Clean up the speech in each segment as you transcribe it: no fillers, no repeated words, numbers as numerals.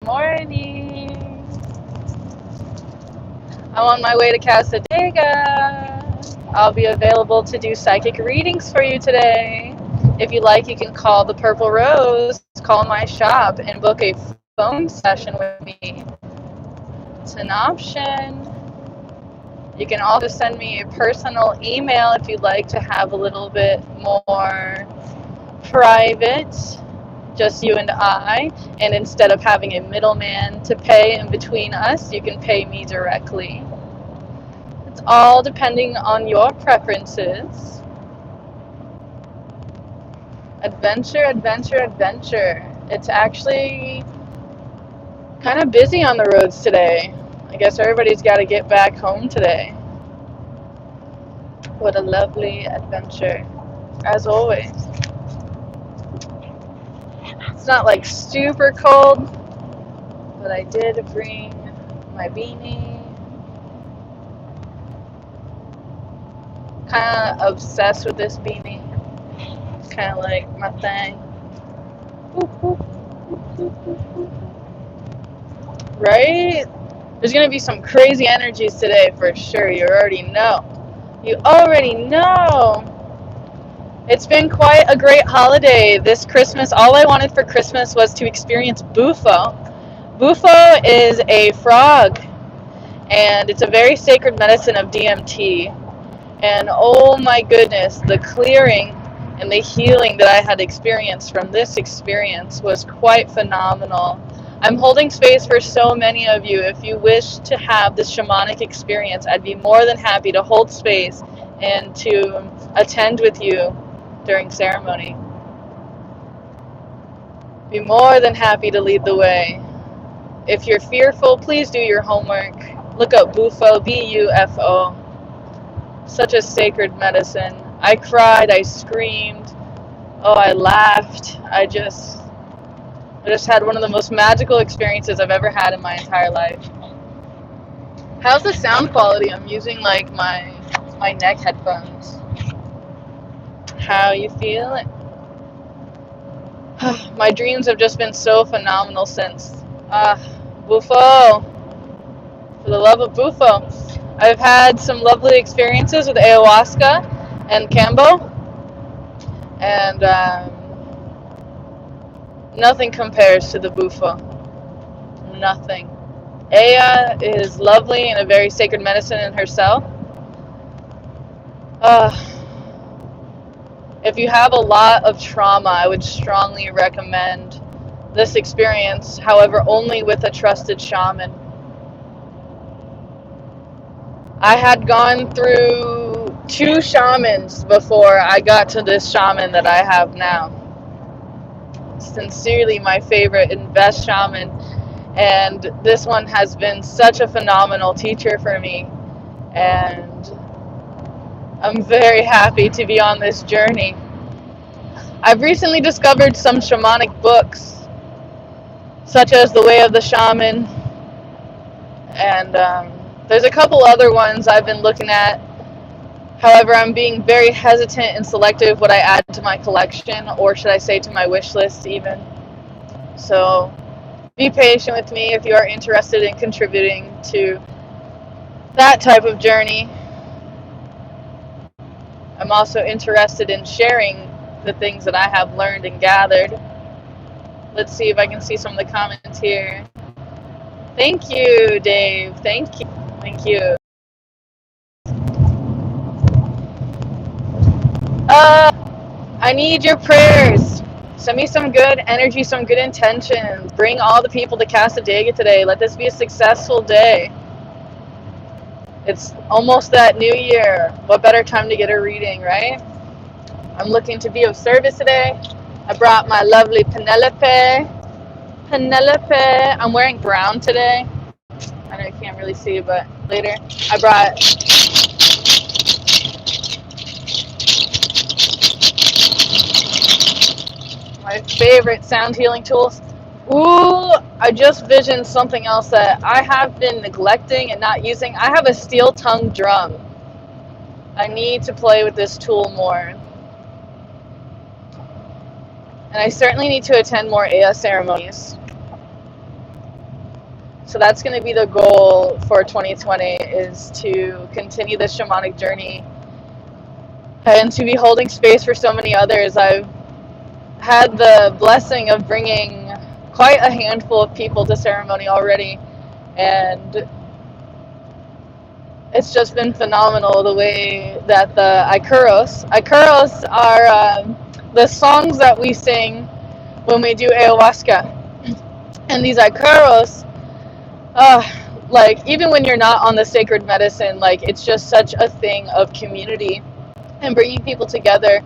morning. I'm on my way to Casadega. I'll be available to do psychic readings for you today. If you like, you can call the Purple Rose, call my shop, and book a phone session with me. It's an option. You can also send me a personal email if you'd like to have a little bit more private, just you and I, and instead of having a middleman to pay in between us, you can pay me directly. It's all depending on your preferences. Adventure, adventure, adventure. It's actually kind of busy on the roads today. I guess everybody's got to get back home today. What a lovely adventure, as always. It's not like super cold, but I did bring my beanie. Kind of obsessed with this beanie. It's kind of like my thing. Right? There's going to be some crazy energies today for sure. You already know. You already know. It's been quite a great holiday this Christmas. All I wanted for Christmas was to experience Bufo. Bufo is a frog, and it's a very sacred medicine of DMT. And oh my goodness, the clearing and the healing that I had experienced from this experience was quite phenomenal. I'm holding space for so many of you. If you wish to have this shamanic experience, I'd be more than happy to hold space and to attend with you during ceremony. Be more than happy to lead the way. If you're fearful, please do your homework. Look up Bufo, B-U-F-O. Such a sacred medicine. I cried, I screamed, oh, I laughed. I just had one of the most magical experiences I've ever had in my entire life. How's the sound quality? I'm using like my neck headphones. How you feeling? My dreams have just been so phenomenal since. Bufo. For the love of Bufo. I've had some lovely experiences with ayahuasca and Cambo. And nothing compares to the Bufo. Nothing. Aya is lovely and a very sacred medicine in herself. If you have a lot of trauma, I would strongly recommend this experience, however, only with a trusted shaman. I had gone through 2 shamans before I got to this shaman that I have now. Sincerely my favorite and best shaman, and this one has been such a phenomenal teacher for me, and I'm very happy to be on this journey. I've recently discovered some shamanic books, such as The Way of the Shaman, and there's a couple other ones I've been looking at. However, I'm being very hesitant and selective what I add to my collection, or should I say to my wish list even. So be patient with me if you are interested in contributing to that type of journey. I'm also interested in sharing the things that I have learned and gathered. Let's see if I can see some of the comments here. Thank you, Dave. Thank you. Thank you. I need your prayers. Send me some good energy, some good intentions. Bring all the people to Casadega today. Let this be a successful day. It's almost that new year. What better time to get a reading, right? I'm looking to be of service today. I brought my lovely Penelope. I'm wearing brown today. I know you can't really see, but later. I brought my favorite sound healing tools. Ooh, I just visioned something else that I have been neglecting and not using. I have a steel tongue drum. I need to play with this tool more. And I certainly need to attend more Aya ceremonies. So that's going to be the goal for 2020, is to continue this shamanic journey and to be holding space for so many others. I've had the blessing of bringing quite a handful of people to ceremony already, and it's just been phenomenal the way that the Ikuros are the songs that we sing when we do ayahuasca. And these Ikuros, like, even when you're not on the sacred medicine, like, it's just such a thing of community and bringing people together.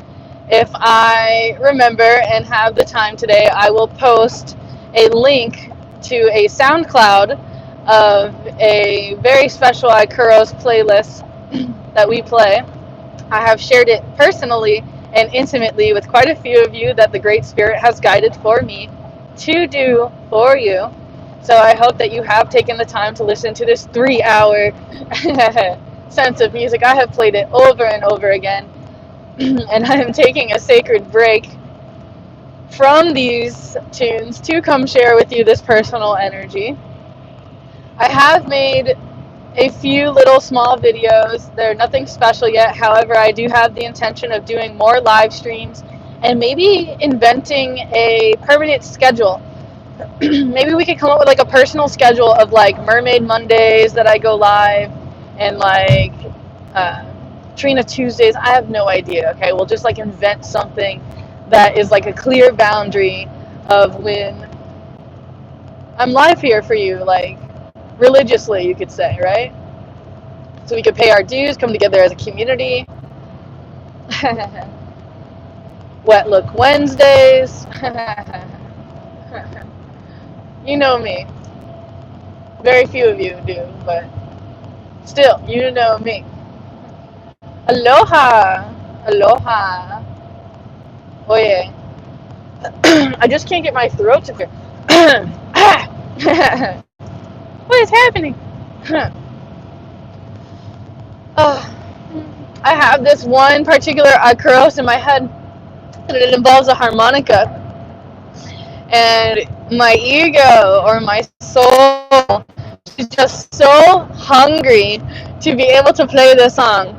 If I remember and have the time today, I will post a link to a SoundCloud of a very special Ikuros playlist that we play. I have shared it personally and intimately with quite a few of you that the Great Spirit has guided for me to do for you. So I hope that you have taken the time to listen to this 3-hour sense of music. I have played it over and over again, and I am taking a sacred break from these tunes to come share with you this personal energy. I have made a few little small videos. They're nothing special yet. However, I do have the intention of doing more live streams and maybe inventing a permanent schedule. Maybe we could come up with like a personal schedule of like Mermaid Mondays that I go live, and like Trina Tuesdays. I have no idea. Okay, we'll just like invent something that is like a clear boundary of when I'm live here for you, like religiously, you could say, right? So we could pay our dues, come together as a community. Wet Look Wednesdays. You know me. Very few of you do, but still, you know me. Aloha. Aloha. Oye. I just can't get my throat to clear. What is happening? I have this one particular Ikuros in my head, and it involves a harmonica. And my ego, or my soul, is just so hungry to be able to play this song.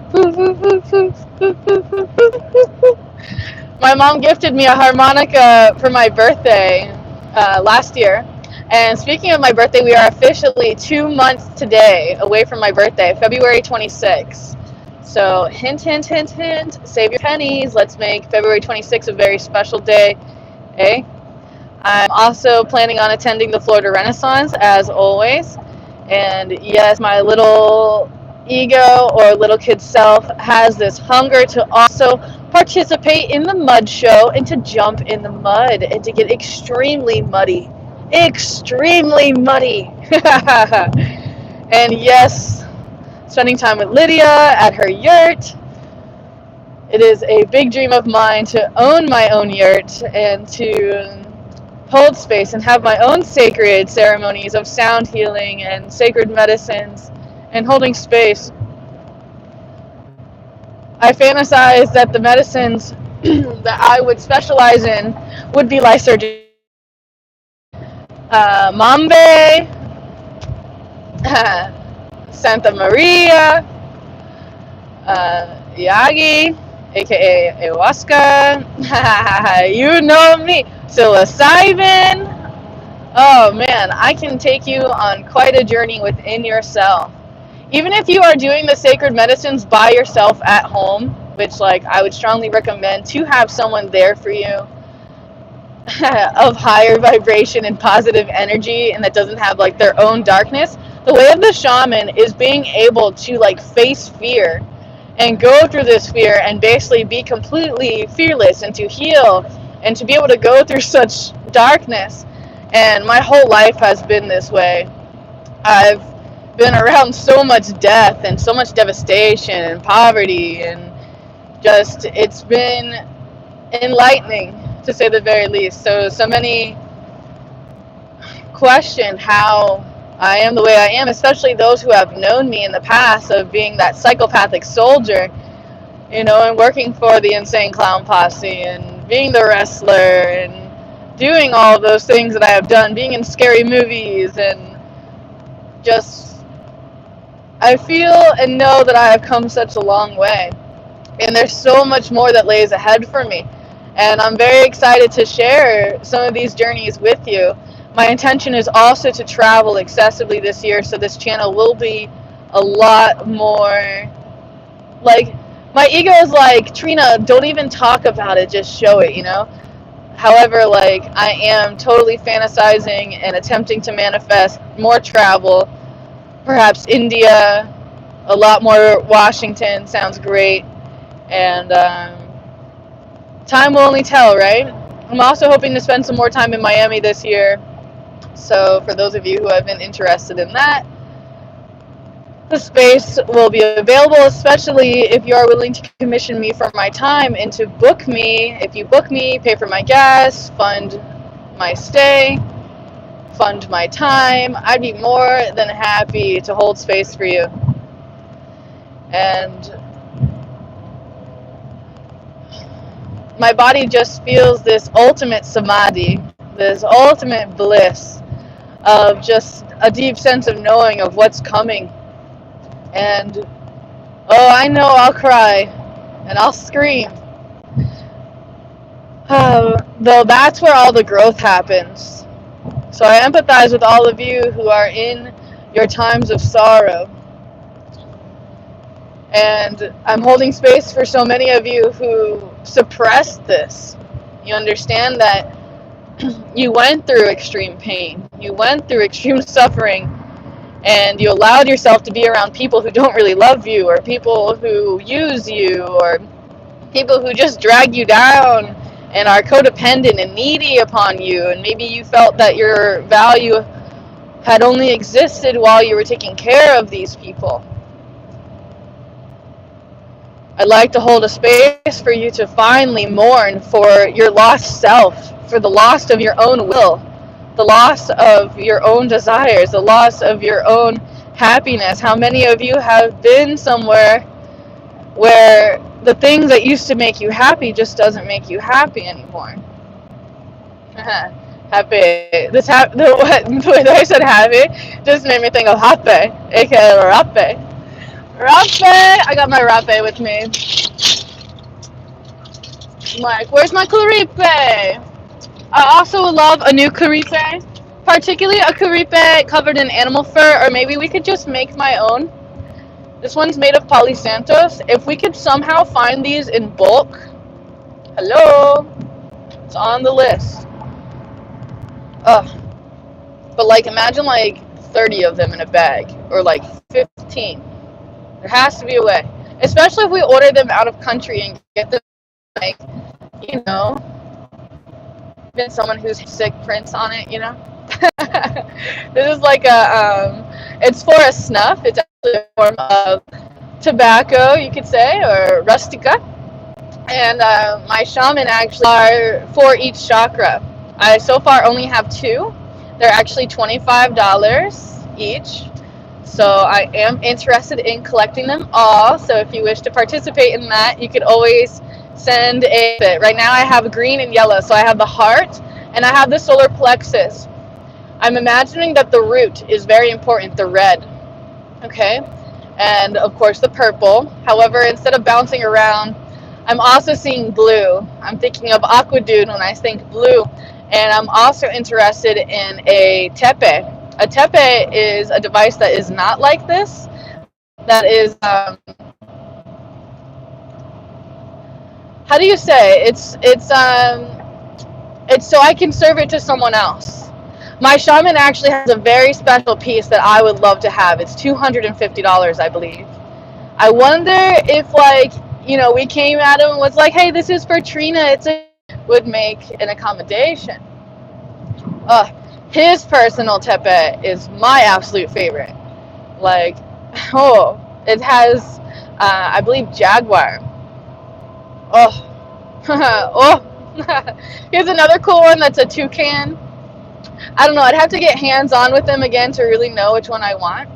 My mom gifted me a harmonica for my birthday last year. And speaking of my birthday, we are officially 2 months today away from my birthday, February 26th. So hint, hint, hint, hint, save your pennies. Let's make February 26th a very special day, eh? I'm also planning on attending the Florida Renaissance, as always. And yes, my little ego, or little kid self, has this hunger to also participate in the mud show and to jump in the mud and to get extremely muddy. Extremely muddy. And yes, spending time with Lydia at her yurt. It is a big dream of mine to own my own yurt and to hold space and have my own sacred ceremonies of sound healing and sacred medicines and holding space. I fantasize that the medicines that I would specialize in would be lysergic, Mambe, Santa Maria, Yagi, aka ayahuasca. You know me. Psilocybin. Oh man, I can take you on quite a journey within yourself. Even if you are doing the sacred medicines by yourself at home, which like I would strongly recommend to have someone there for you of higher vibration and positive energy, and that doesn't have like their own darkness. The way of the shaman is being able to like face fear and go through this fear and basically be completely fearless and to heal and to be able to go through such darkness. And my whole life has been this way. I've been around so much death and so much devastation and poverty, and just it's been enlightening, to say the very least. So many question how I am the way I am, especially those who have known me in the past, of being that psychopathic soldier, you know, and working for the Insane Clown Posse and being the wrestler and doing all of those things that I have done, being in scary movies and just, I feel and know that I have come such a long way. And there's so much more that lays ahead for me. And I'm very excited to share some of these journeys with you. My intention is also to travel excessively this year, so this channel will be a lot more like, my ego is like, Trina, don't even talk about it, just show it, you know? However, like, I am totally fantasizing and attempting to manifest more travel, perhaps India, a lot more Washington sounds great, and time will only tell, right? I'm also hoping to spend some more time in Miami this year, so for those of you who have been interested in that, the space will be available, especially if you are willing to commission me for my time and to book me. If you book me, pay for my gas, fund my stay, fund my time, I'd be more than happy to hold space for you. And my body just feels this ultimate samadhi, this ultimate bliss of just a deep sense of knowing of what's coming. And oh, I know I'll cry and I'll scream. Though that's where all the growth happens. So I empathize with all of you who are in your times of sorrow. And I'm holding space for so many of you who suppressed this. You understand that you went through extreme pain, you went through extreme suffering, and you allowed yourself to be around people who don't really love you, or people who use you, or people who just drag you down and are codependent and needy upon you, and maybe you felt that your value had only existed while you were taking care of these people. I'd like to hold a space for you to finally mourn for your lost self, for the loss of your own will, the loss of your own desires, the loss of your own happiness. How many of you have been somewhere where the things that used to make you happy just doesn't make you happy anymore? Happy. The way I said happy just made me think of happy, aka rape. Rape! I got my rape with me. Like, where's my caripe? I also would love a new caripe, particularly a caripe covered in animal fur, or maybe we could just make my own. This one's made of Palisantos. If we could somehow find these in bulk, hello, it's on the list. Ugh. But like, imagine like 30 of them in a bag, or like 15. There has to be a way, especially if we order them out of country and get them, like, you know, been someone who's sick prints on it, you know. This is like it's for a snuff. It's actually a form of tobacco, you could say, or rustica. And my shaman actually are for each chakra. I so far only have 2. They're actually $25 each. So I am interested in collecting them all. So if you wish to participate in that, you could always send a bit. Right now I have green and yellow. So I have the heart and I have the solar plexus. I'm imagining that the root is very important, the red. Okay? And of course the purple. However, instead of bouncing around, I'm also seeing blue. I'm thinking of Aqua Dude when I think blue. And I'm also interested in a tepe. A tepe is a device that is not like this. That is, how do you say? It's so I can serve it to someone else. My shaman actually has a very special piece that I would love to have. It's $250, I believe. I wonder if, like, you know, we came at him and was like, hey, this is for Trina. Would make an accommodation. His personal tepe is my absolute favorite. Like, oh, it has, I believe, jaguar. Oh, oh. Here's another cool one that's a toucan. I don't know, I'd have to get hands-on with them again to really know which one I want.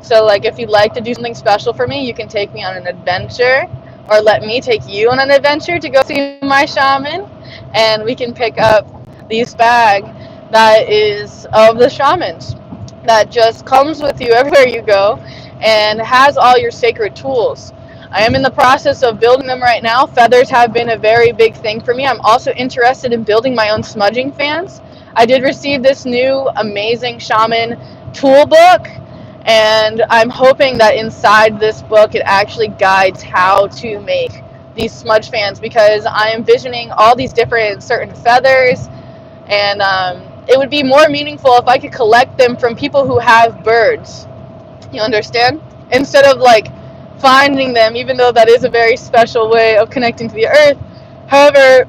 So, like, if you'd like to do something special for me, you can take me on an adventure, or let me take you on an adventure to go see my shaman, and we can pick up this bag that is of the shamans. that just comes with you everywhere you go and has all your sacred tools. I am in the process of building them right now. Feathers have been a very big thing for me. I'm also interested in building my own smudging fans. I did receive this new amazing shaman tool book, and I'm hoping that inside this book it actually guides how to make these smudge fans, because I am visioning all these different certain feathers, and it would be more meaningful if I could collect them from people who have birds. You understand? Instead of like finding them, even though that is a very special way of connecting to the earth. However,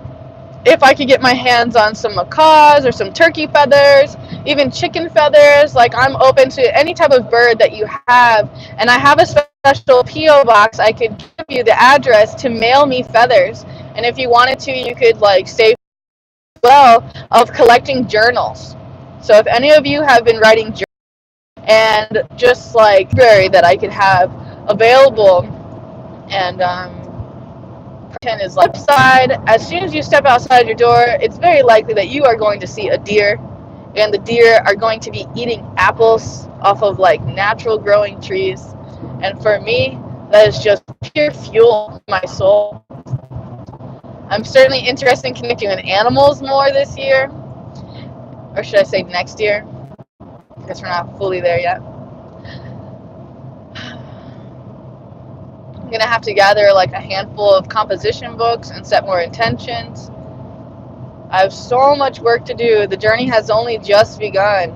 if I could get my hands on some macaws or some turkey feathers, even chicken feathers, like I'm open to any type of bird that you have. And I have a special P.O. box. I could give you the address to mail me feathers. And if you wanted to, you could like save well of collecting journals. So if any of you have been writing journals, and just like library that I could have available, and is like outside. As soon as you step outside your door, it's very likely that you are going to see a deer, and the deer are going to be eating apples off of like natural growing trees. And for me, that is just pure fuel for my soul. I'm certainly interested in connecting with animals more this year, or should I say next year, because we're not fully there yet. I'm gonna have to gather like a handful of composition books and set more intentions. I have so much work to do. The journey has only just begun.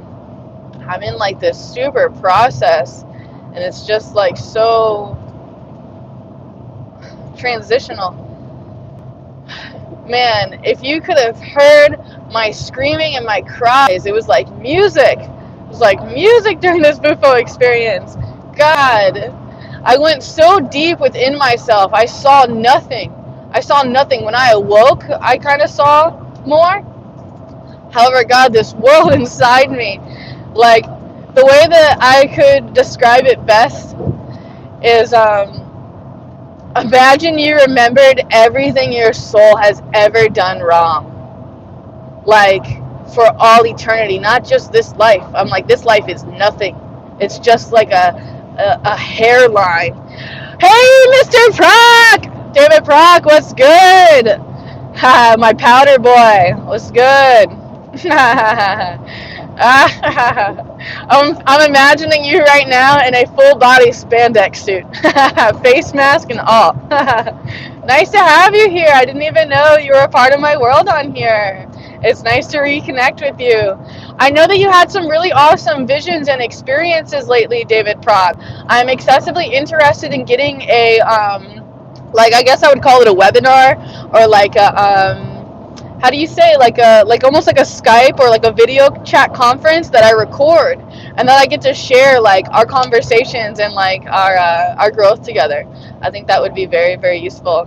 I'm in like this super process, and it's just like so transitional. Man, if you could have heard my screaming and my cries, it was like music. It was like music during this Bufo experience. God, I went so deep within myself. I saw nothing. I saw nothing. When I awoke, I kind of saw more. However, God, this world inside me, like the way that I could describe it best is imagine you remembered everything your soul has ever done wrong. Like for all eternity, not just this life. I'm like, this life is nothing. It's just like a hairline. Hey, Mr. Proc! David Proc, what's good? Ha, my powder boy, what's good? I'm imagining you right now in a full body spandex suit, face mask and all. Nice to have you here. I didn't even know you were a part of my world on here. It's nice to reconnect with you. I know that you had some really awesome visions and experiences lately, David Proc. I'm excessively interested in getting a, like I guess I would call it a webinar, or like a, how do you say, like almost like a Skype or like a video chat conference that I record, and then I get to share like our conversations and like our growth together. I think that would be very, very useful.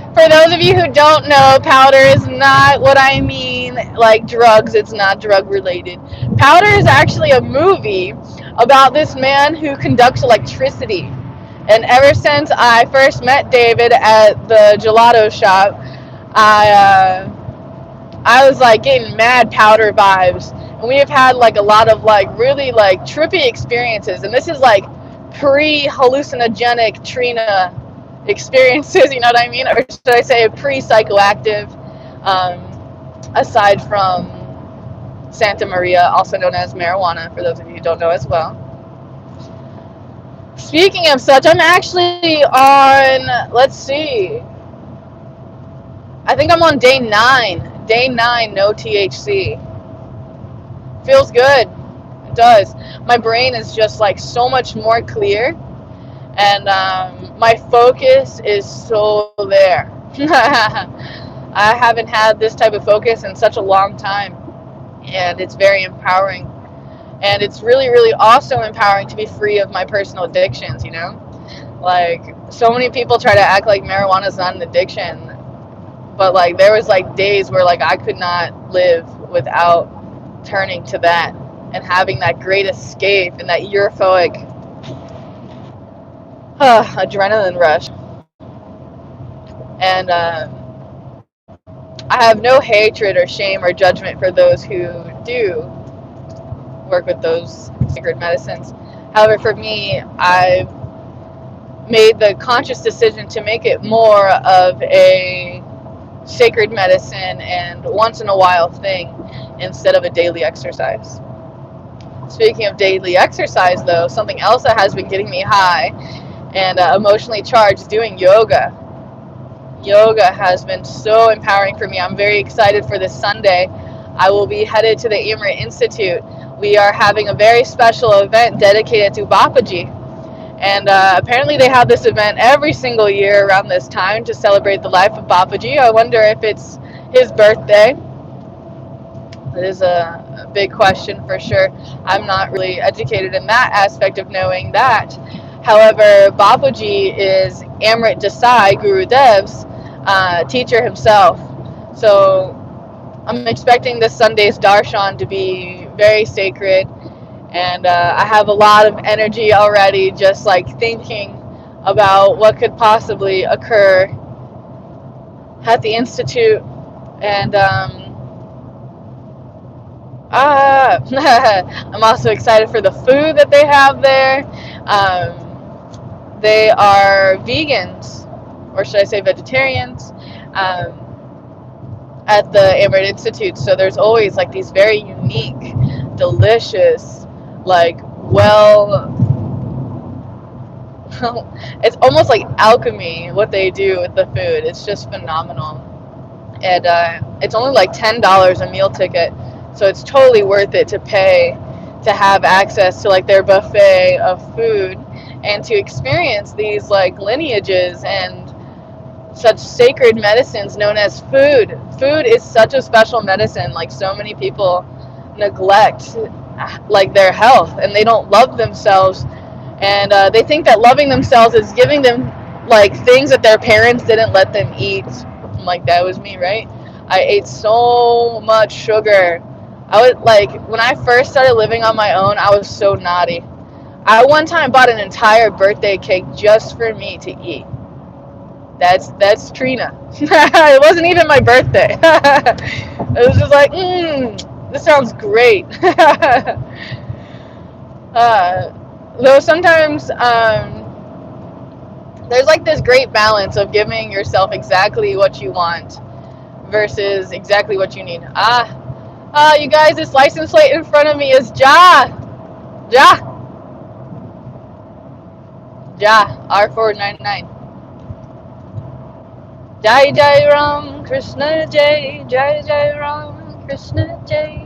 For those of you who don't know, powder is not what I mean like drugs. It's not drug related. Powder is actually a movie about this man who conducts electricity. And ever since I first met David at the gelato shop, I was like getting mad powder vibes. And we have had like a lot of like really like trippy experiences. And this is like pre-hallucinogenic Trina experiences, you know what I mean? Or should I say pre-psychoactive, aside from Santa Maria, also known as marijuana, for those of you who don't know as well. Speaking of such, I'm actually on, let's see, I think I'm on day 9. Day 9, no THC. Feels good. It does. My brain is just like so much more clear, and my focus is so there. I haven't had this type of focus in such a long time, and it's very empowering. And it's really, really also empowering to be free of my personal addictions, you know? Like, so many people try to act like marijuana is not an addiction, but like there was like days where like I could not live without turning to that and having that great escape and that euphoric adrenaline rush. And I have no hatred or shame or judgment for those who do work with those sacred medicines. However, for me, I've made the conscious decision to make it more of a sacred medicine and once in a while thing instead of a daily exercise. Speaking of daily exercise, though, something else that has been getting me high and emotionally charged is doing yoga. Yoga has been so empowering for me. I'm very excited for this Sunday. I will be headed to the Amrit Institute. We are having a very special event dedicated to Babaji. And apparently they have this event every single year around this time to celebrate the life of Babaji. I wonder if it's his birthday. It is a big question for sure. I'm not really educated in that aspect of knowing that. However, Babaji is Amrit Desai, Guru Dev's teacher himself. So I'm expecting this Sunday's Darshan to be very sacred. And I have a lot of energy already just like thinking about what could possibly occur at the Institute. And I'm also excited for the food that they have there. They are vegans, or should I say vegetarians, at the Amrit Institute. So there's always like these very unique, delicious, like it's almost like alchemy what they do with the food. It's just phenomenal. And it's only like $10 a meal ticket, so it's totally worth it to pay to have access to like their buffet of food and to experience these like lineages and such sacred medicines known as food. Food is such a special medicine. Like so many people neglect like their health and they don't love themselves, and they think that loving themselves is giving them like things that their parents didn't let them eat. Like that was me, right? I ate so much sugar. I would like when I first started living on my own, I was so naughty. I one time bought an entire birthday cake just for me to eat. That's Trina. It wasn't even my birthday. It was just like, this sounds great. Though sometimes there's like this great balance of giving yourself exactly what you want versus exactly what you need. You guys, this license plate in front of me is Ja R499. Jai Jai Ram Krishna Jai, Jai Jai Ram Krishna Jai,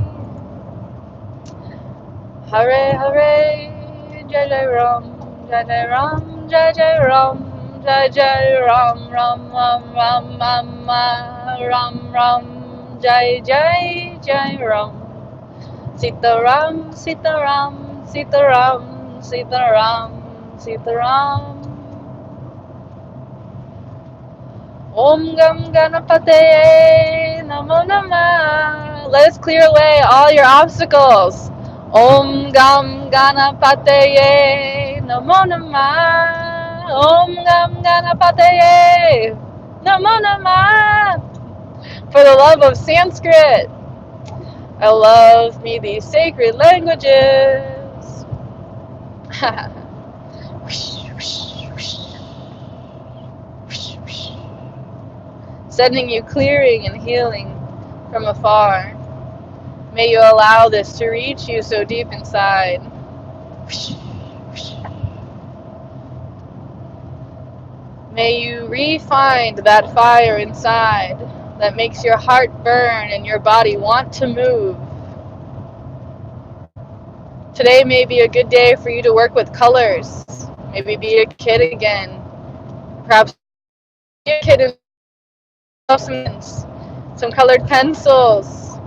Hare Hare Jai Jai Ram, Jai Jai Ram, Jai Jai Ram, Jai Jai Ram, Ram Ram Ram Ram Ram Ram, Jai Jai Jai Ram, Sita Ram, Sita Ram, Sita Ram, Sita Ram, Sita Ram. Om Gam Ganapate Namo Namah. Let us clear away all your obstacles. Om Gam Ganapate Namo Namah. Om Gam Ganapate Namo Namah. For the love of Sanskrit, I love me these sacred languages. Sending you clearing and healing from afar. May you allow this to reach you so deep inside. May you re-find that fire inside that makes your heart burn and your body want to move. Today may be a good day for you to work with colors. Maybe be a kid again. Perhaps be a kid and some colored pencils,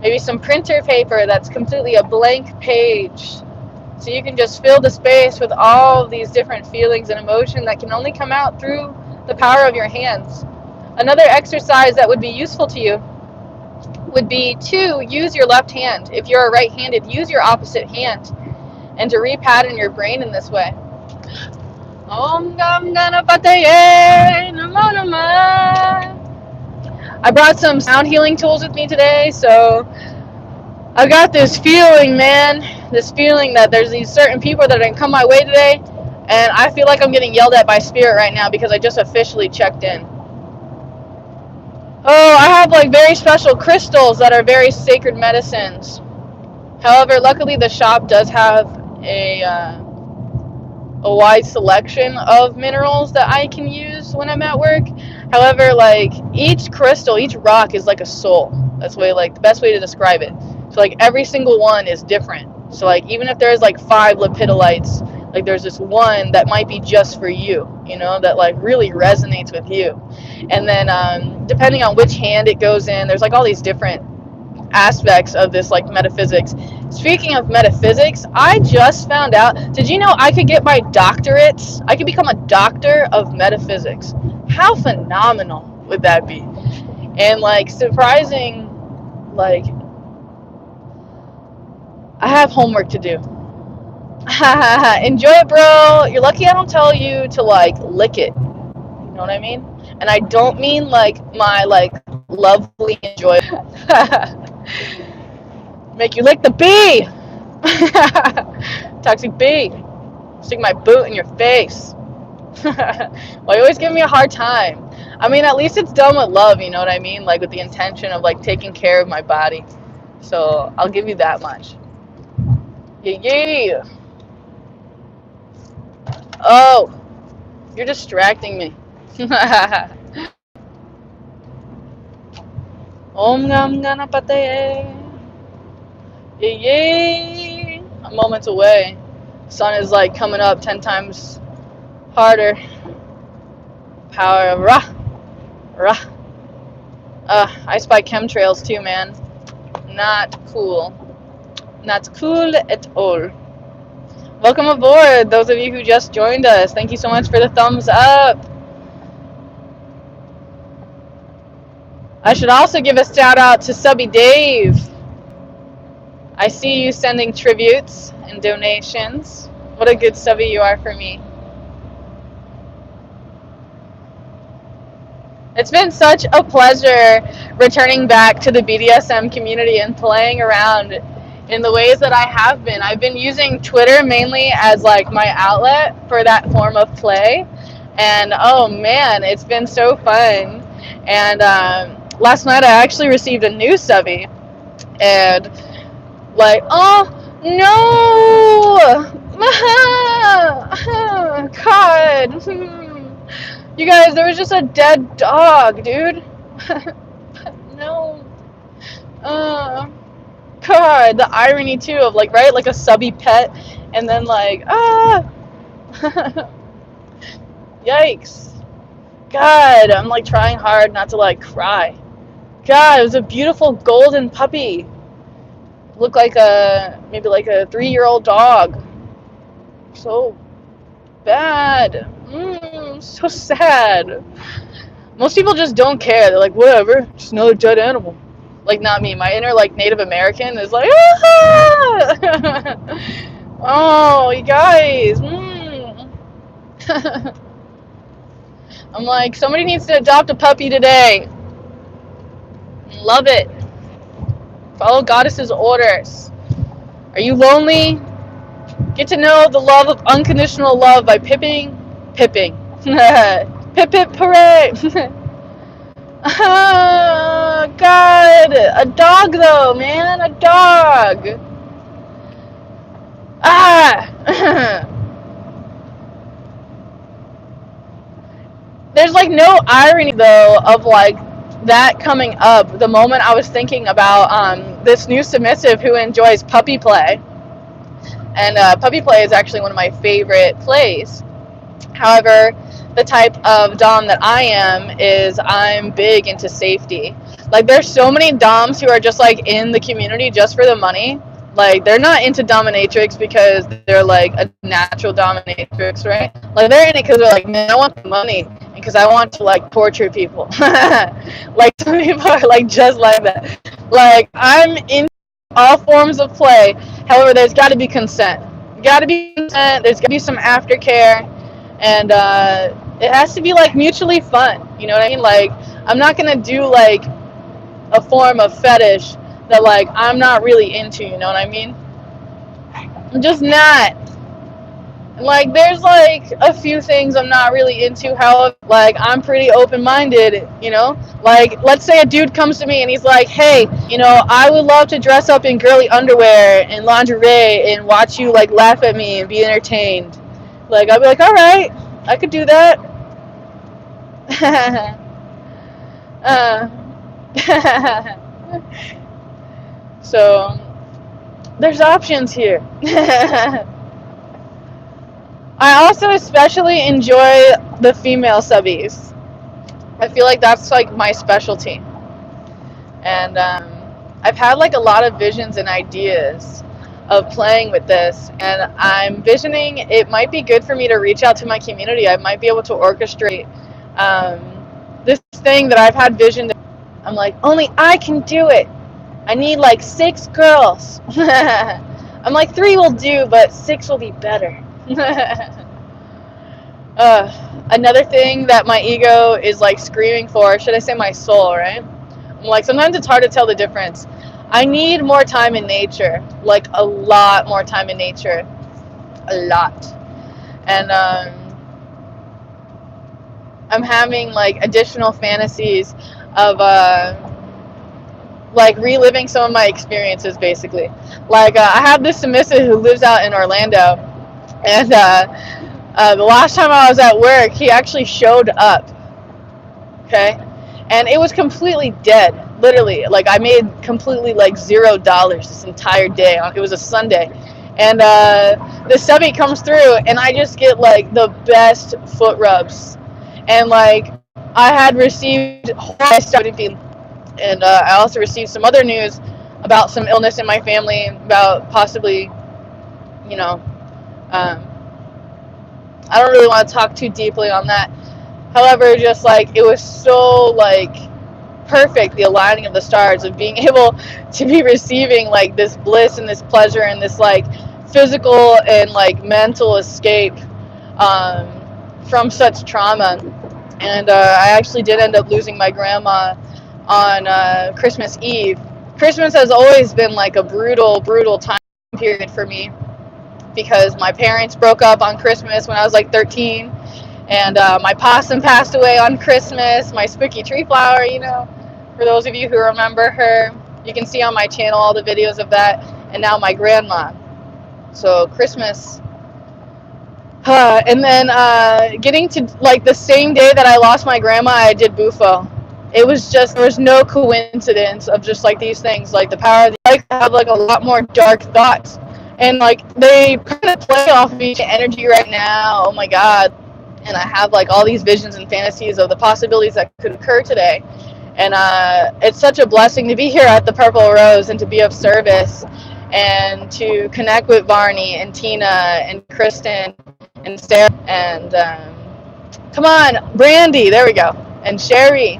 maybe some printer paper that's completely a blank page, so you can just fill the space with all of these different feelings and emotion that can only come out through the power of your hands. Another exercise that would be useful to you would be to use your left hand. If you're right-handed, use your opposite hand and to repattern your brain in this way. Om Gam Ganapataye Namo Namah. I brought some sound healing tools with me today, so I got this feeling, man. This feeling that there's these certain people that are gonna come my way today, and I feel like I'm getting yelled at by spirit right now because I just officially checked in. Oh, I have like very special crystals that are very sacred medicines. However, luckily the shop does have a wide selection of minerals that I can use when I'm at work. However, like each crystal, each rock is like a soul. That's way like the best way to describe it. So like every single one is different. So like even if there's like 5 lepidolites, like there's this one that might be just for you, you know, that like really resonates with you. And then depending on which hand it goes in, there's like all these different aspects of this like metaphysics. Speaking of metaphysics, I just found out, did you know I could get my doctorates? I could become a doctor of metaphysics. How phenomenal would that be? And like surprising, like I have homework to do. Enjoy it, bro. You're lucky I don't tell you to like lick it. You know what I mean? And I don't mean like my like lovely enjoy. Make you lick the bee. Toxic bee. Stick my boot in your face. Well, you always give me a hard time. I mean, at least it's done with love, you know what I mean? Like with the intention of like taking care of my body. So I'll give you that much. Yeah. Oh, you're distracting me. Om Gam Ganapate. Yay! I'm moments away. Sun is like coming up 10 times harder. Power. Rah! Rah! I spy chemtrails too, man. Not cool. Not cool at all. Welcome aboard, those of you who just joined us. Thank you so much for the thumbs up. I should also give a shout out to Subby Dave. I see you sending tributes and donations. What a good subby you are for me. It's been such a pleasure returning back to the BDSM community and playing around in the ways that I have been. I've been using Twitter mainly as like my outlet for that form of play. And oh man, it's been so fun. And last night I actually received a new subby. And like, oh no! God. You guys, there was just a dead dog, dude. No. God, the irony too of like, right, like a subby pet, and then like, yikes. God, I'm like trying hard not to like cry. God, it was a beautiful golden puppy. Looked like maybe like a 3-year-old dog. So bad. So sad. Most people just don't care. They're like, whatever, just another dead animal. Like, not me. My inner, like, Native American is like, ah! Oh, you guys. I'm like, somebody needs to adopt a puppy today. Love it. Follow Goddess's orders. Are you lonely? Get to know the love of unconditional love by pipping. Pip pip hooray. Oh, God. A dog, though, man. A dog. There's, like, no irony, though, of, like, that coming up the moment I was thinking about this new submissive who enjoys puppy play. And puppy play is actually one of my favorite plays. However, the type of dom that I am is I'm big into safety. Like, there's so many doms who are just like in the community just for the money. Like, they're not into dominatrix because they're like a natural dominatrix, right? Like, they're in it because they're like, man, I want the money because I want to like torture people. Like, some people are like just like that. Like, I'm in all forms of play. However, there's got to be consent. Got to be consent. There's got to be some aftercare. And it has to be like mutually fun, you know what I mean? Like, I'm not gonna do like a form of fetish that like I'm not really into, you know what I mean? I'm just not. Like there's like a few things I'm not really into, however, like I'm pretty open-minded, you know? Like let's say a dude comes to me and he's like, "Hey, you know, I would love to dress up in girly underwear and lingerie and watch you like laugh at me and be entertained." Like I'd be like, "All right, I could do that." uh, so there's options here. I also especially enjoy the female subbies. I feel like that's like my specialty. And I've had like a lot of visions and ideas of playing with this. And I'm visioning it might be good for me to reach out to my community. I might be able to orchestrate this thing that I've had visioned. I'm like, only I can do it. I need like 6 girls. I'm like, 3 will do, but 6 will be better. Another thing that my ego is like screaming for, should I say my soul, right? I'm like, sometimes it's hard to tell the difference. I need more time in nature, like a lot more time in nature, a lot. And I'm having like additional fantasies of like reliving some of my experiences, basically. Like I have this submissive who lives out in Orlando, and the last time I was at work, he actually showed up. Okay, and it was completely dead. Literally, like I made completely like $0 this entire day. It was a Sunday, and the subby comes through, and I just get like the best foot rubs, and like I had received and I also received some other news about some illness in my family, about possibly, you know, um, I don't really want to talk too deeply on that. However, just like it was so like perfect, the aligning of the stars of being able to be receiving like this bliss and this pleasure and this like physical and like mental escape um, from such trauma. And I actually did end up losing my grandma on Christmas Eve. Christmas has always been like a brutal, brutal time period for me because my parents broke up on Christmas when I was like 13, and my possum passed away on Christmas, my spooky tree flower, you know, for those of you who remember her, you can see on my channel all the videos of that, and now my grandma. So Christmas. And then getting to like the same day that I lost my grandma, I did Bufo. It was just, there was no coincidence of just like these things, like the power of the, like have like a lot more dark thoughts, and like they kind of play off of each energy right now. Oh my god. And I have like all these visions and fantasies of the possibilities that could occur today, and it's such a blessing to be here at the Purple Rose and to be of service and to connect with Varney and Tina and Kristen and Sarah and come on, Brandy, there we go, and Sherry.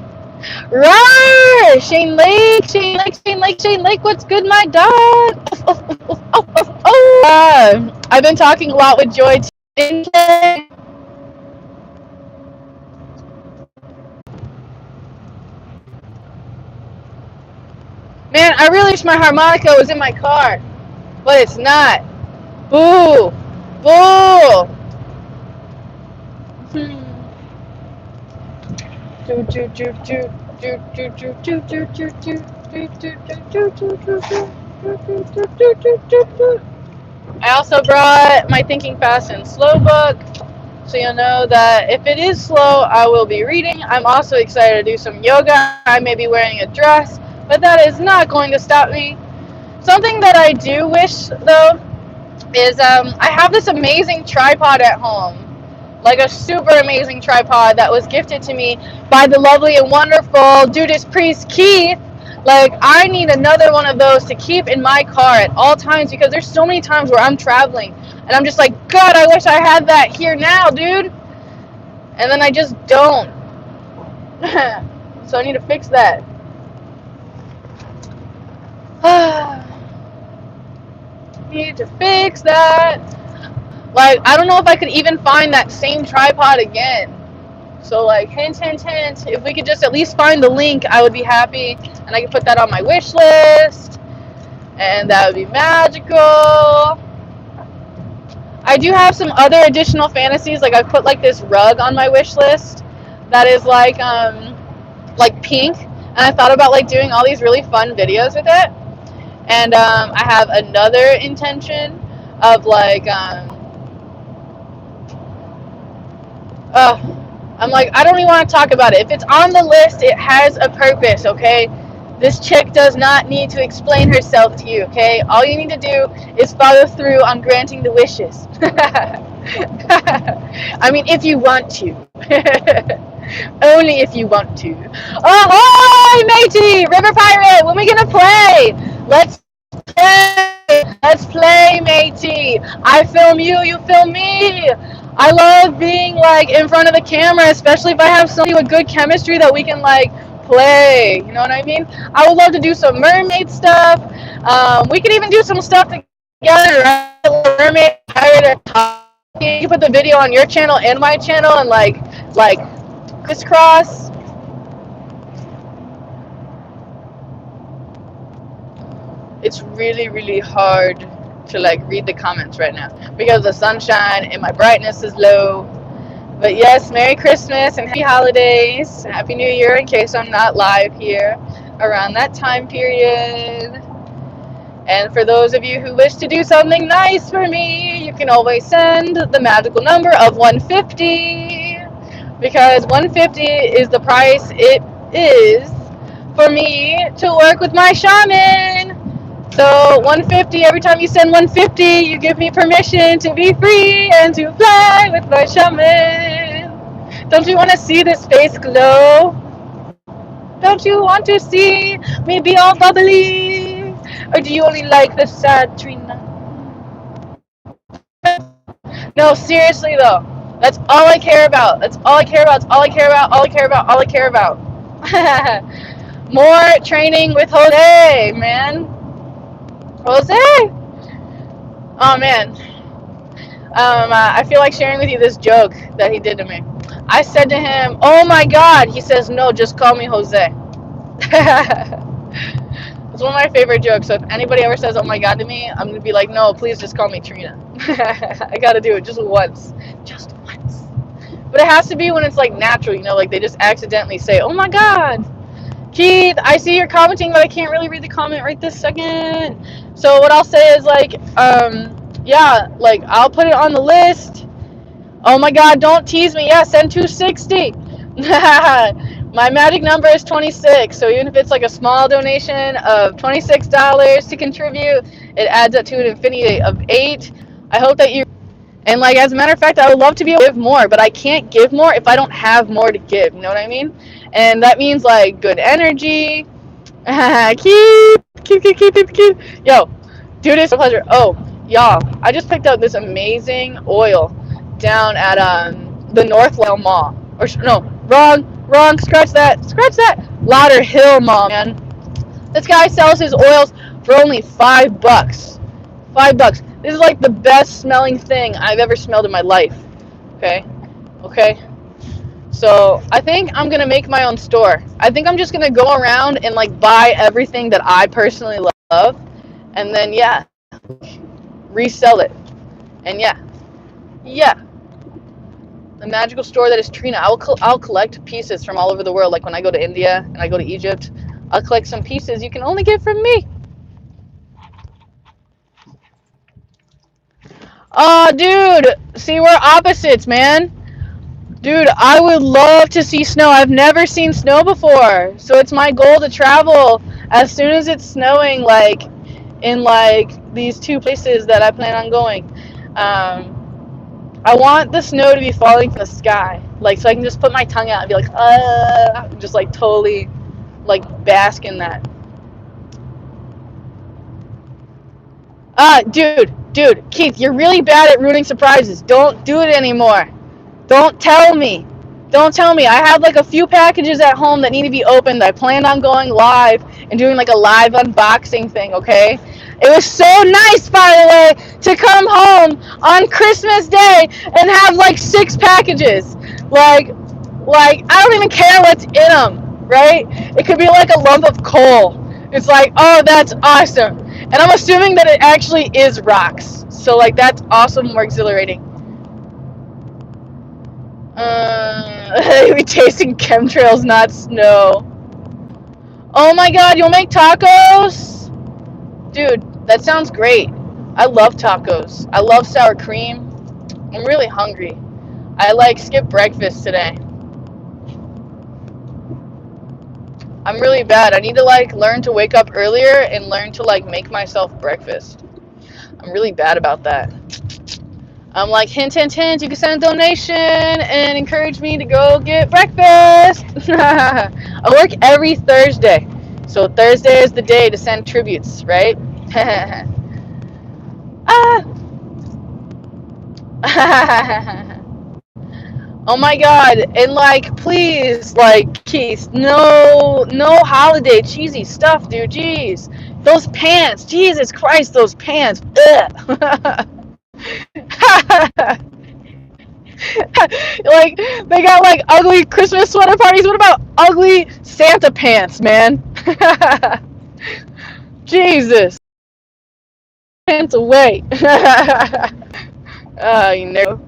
Roar! Shane Lake, Shane Lake, Shane Lake, Shane Lake, what's good, my dog? I've been talking a lot with Joy today. Man, I really wish my harmonica was in my car, but it's not. Boo! Boo! I also brought my Thinking Fast and Slow book, so you'll know that if it is slow, I will be reading. I'm also excited to do some yoga. I may be wearing a dress, but that is not going to stop me. Something that I do wish, though, is I have this amazing tripod at home, like a super amazing tripod that was gifted to me by the lovely and wonderful Judas Priest Keith. Like, I need another one of those to keep in my car at all times, because there's so many times where I'm traveling and I'm just like, God, I wish I had that here now, dude. And then I just don't. So I need to fix that. Need to fix that. Like, I don't know if I could even find that same tripod again. So, like, hint, hint, hint. If we could just at least find the link, I would be happy. And I could put that on my wish list. and that would be magical. I do have some other additional fantasies. Like I put like this rug on my wish list that is like pink, and I thought about like doing all these really fun videos with it. And I have another intention of like I'm like, I don't even want to talk about it. If it's on the list, it has a purpose, okay? This chick does not need to explain herself to you, okay? All you need to do is follow through on granting the wishes. I mean, if you want to. Only if you want to. Oh, hi, matey! River Pirate! When are we gonna play? Let's play! Let's play, matey! I film you, you film me! I love being like in front of the camera, especially if I have somebody with good chemistry that we can like play. You know what I mean? I would love to do some mermaid stuff. We could even do some stuff together, right? Mermaid, pirate, or talking. You put the video on your channel and my channel, and like crisscross. It's really, really hard to like read the comments right now because the sunshine and my brightness is low. But yes, Merry Christmas and Happy Holidays. Happy New Year in case I'm not live here around that time period. And for those of you who wish to do something nice for me, you can always send the magical number of 150, because 150 is the price it is for me to work with my shaman. So 150, every time you send 150, you give me permission to be free and to fly with my shaman. Don't you want to see this face glow? Don't you want to see me be all bubbly? Or do you only like the sad Trina? No, seriously though. That's all I care about. That's all I care about. That's all I care about. All I care about. All I care about. More training with Jose, man. Jose. Oh man. I feel like sharing with you this joke that he did to me. I said to him, "Oh my God." He says, "No, just call me Jose." It's one of my favorite jokes. So if anybody ever says "Oh my God" to me, I'm gonna be like, "No, please just call me Trina." I gotta do it just once, just once. But it has to be when it's like natural, you know, like they just accidentally say, "Oh my God." Keith, I see you're commenting, but I can't really read the comment right this second. So what I'll say is like, yeah, like I'll put it on the list. Oh my God, don't tease me. Yeah, send 260. My magic number is 26. So even if it's like a small donation of $26 to contribute, it adds up to an infinity of 8. I hope that you. And like as a matter of fact, I would love to be able to give more, but I can't give more if I don't have more to give. You know what I mean? And that means like good energy. keep. Yo, dude, it's a pleasure. Oh, y'all, I just picked up this amazing oil down at the Northwell Mall. Or no, wrong. Scratch that. Lauderhill Mall, man. This guy sells his oils for only $5. $5. This is like the best smelling thing I've ever smelled in my life. Okay. So I think I'm gonna make my own store. I think I'm just gonna go around and like buy everything that I personally love, and then yeah, resell it. And yeah, the magical store that is Trina. I'll collect pieces from all over the world. Like when I go to India and I go to Egypt, I'll collect some pieces you can only get from me. Oh, dude, see, we're opposites, man. Dude, I would love to see snow. I've never seen snow before. So it's my goal to travel as soon as it's snowing, like, in, like, these two places that I plan on going. I want the snow to be falling from the sky. Like, so I can just put my tongue out and be like, just, like, totally, like, bask in that. Dude, Keith, you're really bad at ruining surprises. Don't do it anymore. Don't tell me. I have like a few packages at home that need to be opened. I planned on going live and doing like a live unboxing thing, okay? It was so nice, by the way, to come home on Christmas Day and have like 6 packages. Like I don't even care what's in them, right? It could be like a lump of coal. It's like, oh, that's awesome. And I'm assuming that it actually is rocks. So, like, that's awesome, more exhilarating. We tasting chemtrails, not snow. Oh my god, you'll make tacos? Dude, that sounds great. I love tacos. I love sour cream. I'm really hungry. I, like, skipped breakfast today. I'm really bad. I need to, like, learn to wake up earlier and learn to, like, make myself breakfast. I'm really bad about that. I'm like, hint, hint, hint, you can send a donation and encourage me to go get breakfast. I work every Thursday. So Thursday is the day to send tributes, right? Ah. Oh my god. And like, please, like, Keith, no holiday cheesy stuff, dude. Jeez. Those pants. Jesus Christ, those pants. Ugh. Like, they got like ugly Christmas sweater parties. What about ugly Santa pants, man? Jesus. Pants away. You know.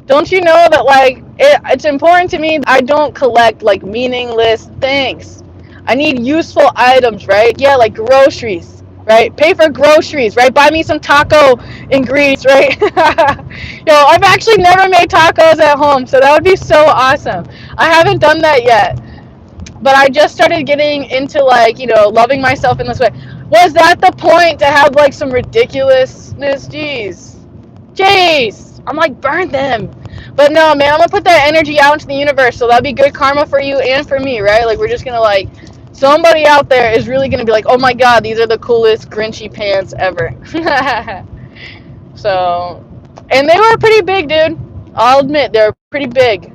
Don't you know that, like, it's important to me that I don't collect, like, meaningless things. I need useful items, right? Yeah, like groceries, right? Pay for groceries, right? Buy me some taco ingredients, right? Yo, I've actually never made tacos at home, so that would be so awesome. I haven't done that yet, but I just started getting into, like, loving myself in this way. Was that the point, to have, like, some ridiculousness? Jeez, I'm like, burn them. But no, man, I'm gonna put that energy out into the universe, so that'd be good karma for you and for me, right? Like, we're just gonna, like, somebody out there is really gonna be like, oh my god, these are the coolest Grinchy pants ever. So, and they were pretty big, dude. I'll admit, they were pretty big.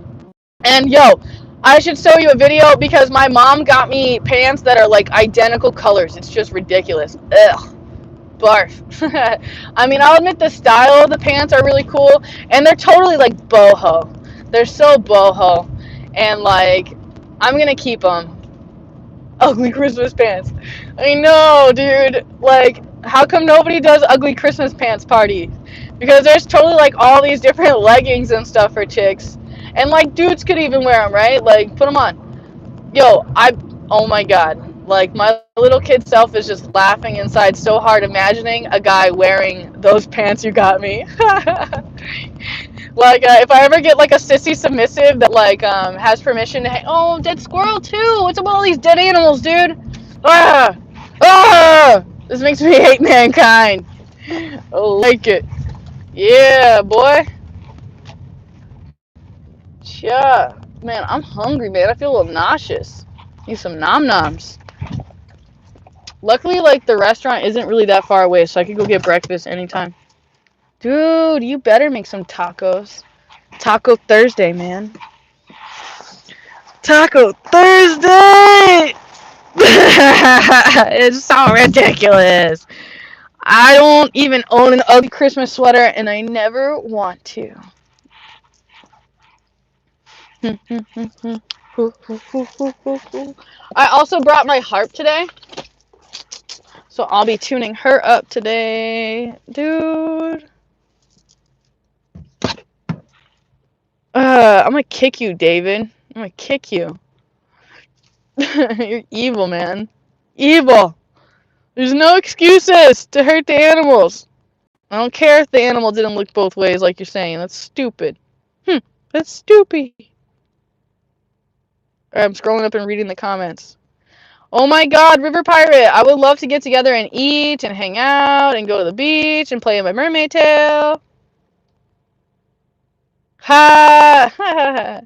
And yo, I should show you a video because my mom got me pants that are like identical colors. It's just ridiculous. Ugh. Barf. I mean, I'll admit the style of the pants are really cool, and they're totally like boho. They're so boho, and like, I'm gonna keep them. Ugly Christmas pants. I know, dude. Like, how come nobody does ugly Christmas pants party? Because there's totally like all these different leggings and stuff for chicks, and like dudes could even wear them, right? Like, put them on. Yo, oh my god. Like, my little kid self is just laughing inside so hard, imagining a guy wearing those pants you got me. Like, if I ever get, like, a sissy submissive that, like, has permission to, oh, dead squirrel, too. What's up with all these dead animals, dude? Ah! Ah! This makes me hate mankind. I like it. Yeah, boy. Yeah. Man, I'm hungry, man. I feel a little nauseous. Need some nom-noms. Luckily, like, the restaurant isn't really that far away, so I could go get breakfast anytime. Dude, you better make some tacos. Taco Thursday, man. Taco Thursday! It's so ridiculous. I don't even own an ugly Christmas sweater, and I never want to. I also brought my harp today, so I'll be tuning her up today. Dude. I'm gonna kick you, David. I'm gonna kick you. You're evil, man. Evil. There's no excuses to hurt the animals. I don't care if the animal didn't look both ways like you're saying. That's stupid. That's stupid. I'm scrolling up and reading the comments. Oh my god, River Pirate. I would love to get together and eat and hang out and go to the beach and play in my mermaid tail. Ha!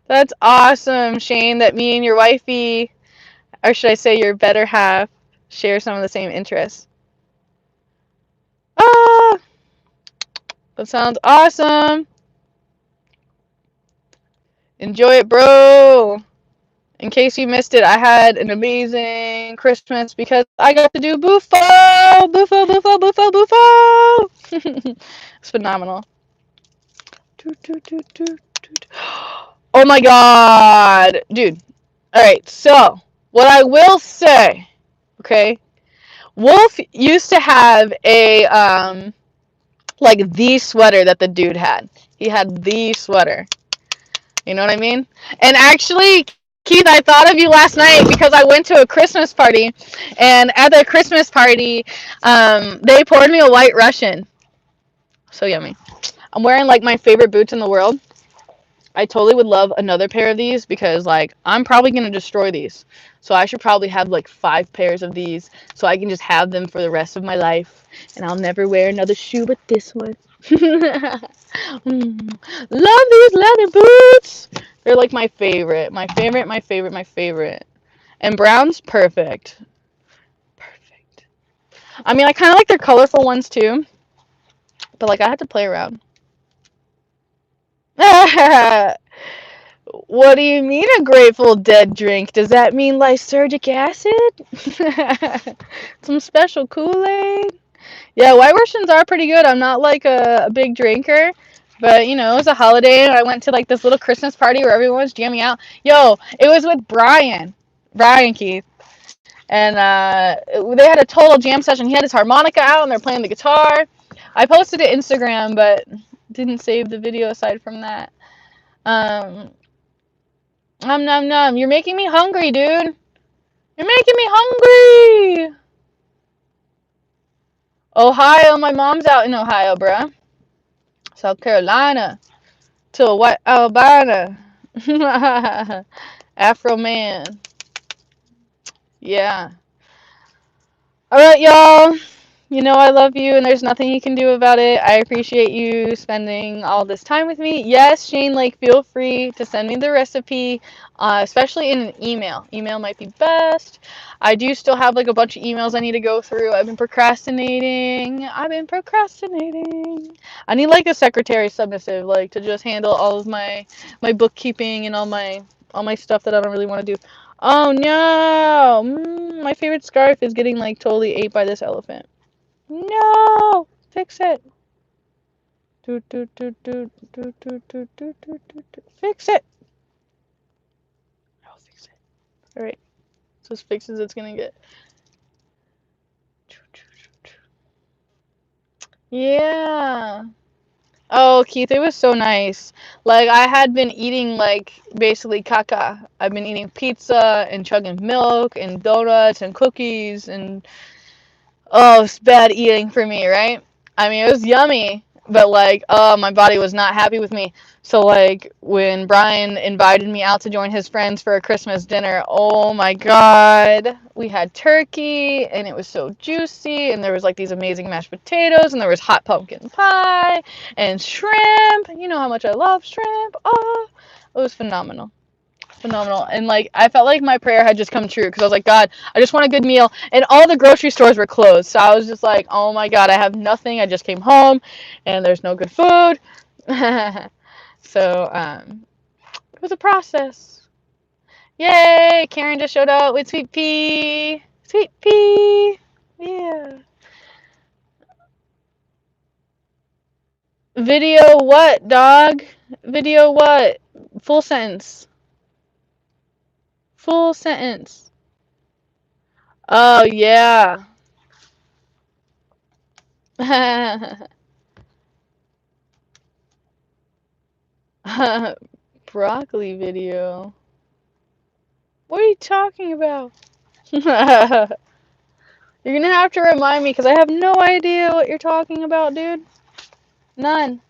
That's awesome, Shane, that me and your wifey, or should I say your better half, share some of the same interests. Ah! That sounds awesome. Enjoy it, bro. In case you missed it, I had an amazing Christmas because I got to do Bufo! Bufo, Bufo, Bufo, Bufo! It's phenomenal. Oh my god! Dude. Alright, so, what I will say Okay? Wolf used to have a, like the sweater that the dude had. He had the sweater. You know what I mean? And actually, Keith, I thought of you last night because I went to a Christmas party, and at the Christmas party, they poured me a White Russian. So yummy. I'm wearing like my favorite boots in the world. I totally would love another pair of these because like I'm probably gonna destroy these. So I should probably have like 5 pairs of these so I can just have them for the rest of my life and I'll never wear another shoe but this one. Love these leather boots. They're like my favorite. My favorite, my favorite, my favorite. And brown's perfect. Perfect. I mean I kinda like their colorful ones too. But like I had to play around. What do you mean a Grateful Dead drink? Does that mean lysergic acid? Some special Kool-Aid? Yeah, White Russians are pretty good. I'm not like a big drinker, but you know, it was a holiday and I went to like this little Christmas party where everyone was jamming out. Yo, it was with Brian Keith. And they had a total jam session. He had his harmonica out and they're playing the guitar. I posted it Instagram, but didn't save the video aside from that. Um, Nom nom nom. You're making me hungry, dude. You're making me hungry. Ohio. My mom's out in Ohio, bruh. South Carolina. To a white Alabama. Afro man. Yeah. All right, y'all. You know I love you and there's nothing you can do about it. I appreciate you spending all this time with me. Yes, Shane, like feel free to send me the recipe, especially in an email. Email might be best. I do still have like a bunch of emails I need to go through. I've been procrastinating. I need like a secretary submissive, like to just handle all of my bookkeeping and all my stuff that I don't really want to do. Oh no! My favorite scarf is getting like totally ate by this elephant. No! Fix it. Do, do, do, do, do, do, do, do, do, do, do. Fix it. I'll fix it. Alright. So as fix as it's gonna get. Yeah. Oh, Keith, it was so nice. Like, I had been eating, like, basically caca. I've been eating pizza and chugging milk and donuts and cookies and oh, it's bad eating for me, right? I mean, it was yummy, but like, my body was not happy with me. So like, when Brian invited me out to join his friends for a Christmas dinner, oh my God, we had turkey and it was so juicy, and there was like these amazing mashed potatoes, and there was hot pumpkin pie and shrimp. You know how much I love shrimp. Oh, it was phenomenal. Phenomenal. And like I felt like my prayer had just come true because I was like, God, I just want a good meal. And all the grocery stores were closed. So I was just like, oh my God, I have nothing. I just came home and there's no good food. So it was a process. Yay! Karen just showed up with Sweet Pea. Sweet Pea. Yeah. Video what, dog? Video what? Full sentence. Full sentence. Oh yeah. Broccoli video. What are you talking about? You're gonna have to remind me because I have no idea what you're talking about, dude. None.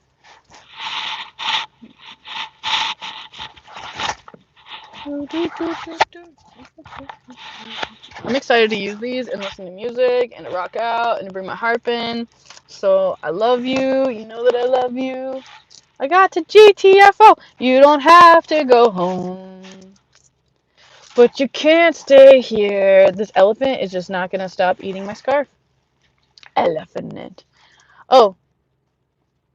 I'm excited to use these and listen to music and to rock out and to bring my harp in. So I love you. You know that I love you. I got to GTFO. You don't have to go home. But you can't stay here. This elephant is just not gonna stop eating my scarf. Elephant. Oh,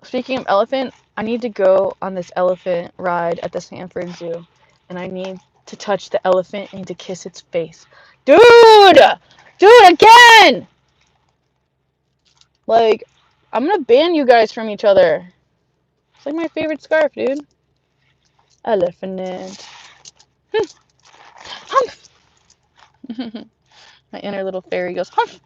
speaking of elephant, I need to go on this elephant ride at the Sanford Zoo. And I need to touch the elephant and to kiss its face. Dude! Dude, again! Like, I'm gonna ban you guys from each other. It's like my favorite scarf, dude. Elephant. My inner little fairy goes, humph.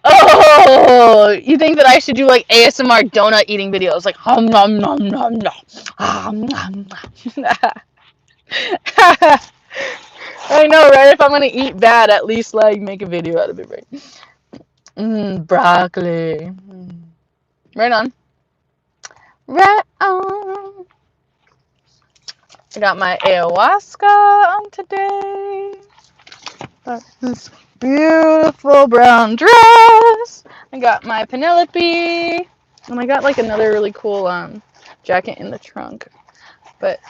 Oh, you think that I should do like ASMR donut eating videos, like hum nom nom nom nom, hum nom nom. I know, right? If I'm gonna eat bad, at least like make a video out of it, right? Broccoli. Right on. Right on. I got my ayahuasca on today. Got this beautiful brown dress. I got my Penelope. And I got like another really cool jacket in the trunk. But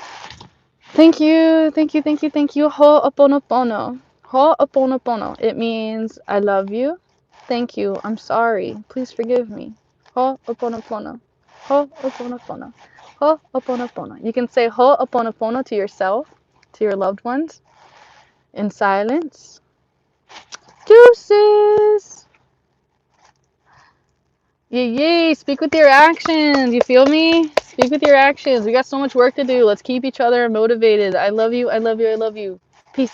thank you, thank you, thank you, thank you. Ho'oponopono. Ho'oponopono. It means I love you. Thank you. I'm sorry. Please forgive me. Ho'oponopono. Ho'oponopono. Ho'oponopono. You can say ho'oponopono to yourself, to your loved ones, in silence. Deuces. Yay, speak with your actions. You feel me? Speak with your actions. We got so much work to do. Let's keep each other motivated. I love you. I love you. I love you. Peace.